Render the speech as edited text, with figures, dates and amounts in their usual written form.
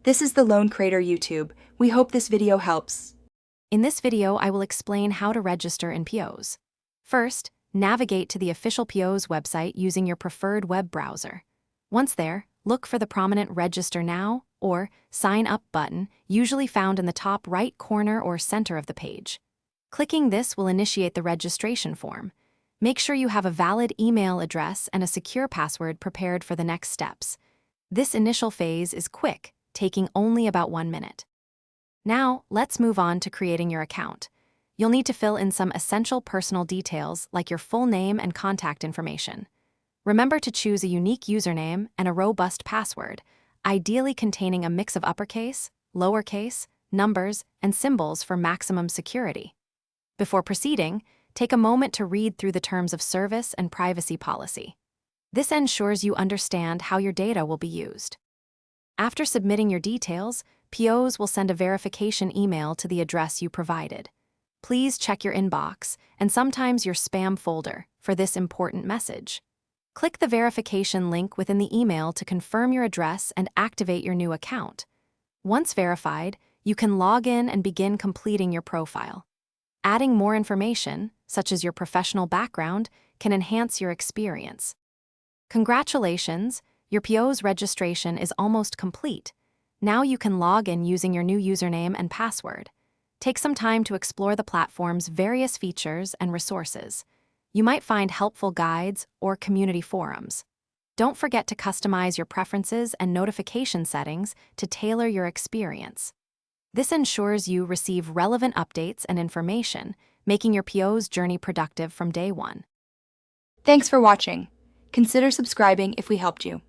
This is the Loan Creator YouTube. We hope this video helps. In this video, I will explain how to register in PEOS. First, navigate to the official PEOS website using your preferred web browser. Once there, look for the prominent Register Now or Sign Up button, usually found in the top right corner or center of the page. Clicking this will initiate the registration form. Make sure you have a valid email address and a secure password prepared for the next steps. This initial phase is quick, taking only about 1 minute. Now, let's move on to creating your account. You'll need to fill in some essential personal details like your full name and contact information. Remember to choose a unique username and a robust password, ideally containing a mix of uppercase, lowercase, numbers, and symbols for maximum security. Before proceeding, take a moment to read through the terms of service and privacy policy. This ensures you understand how your data will be used. After submitting your details, PEOS will send a verification email to the address you provided. Please check your inbox and sometimes your spam folder for this important message. Click the verification link within the email to confirm your address and activate your new account. Once verified, you can log in and begin completing your profile. Adding more information, such as your professional background, can enhance your experience. Congratulations, your PEOS registration is almost complete. Now you can log in using your new username and password. Take some time to explore the platform's various features and resources. You might find helpful guides or community forums. Don't forget to customize your preferences and notification settings to tailor your experience. This ensures you receive relevant updates and information, making your PEOS journey productive from day one. Thanks for watching. Consider subscribing if we helped you.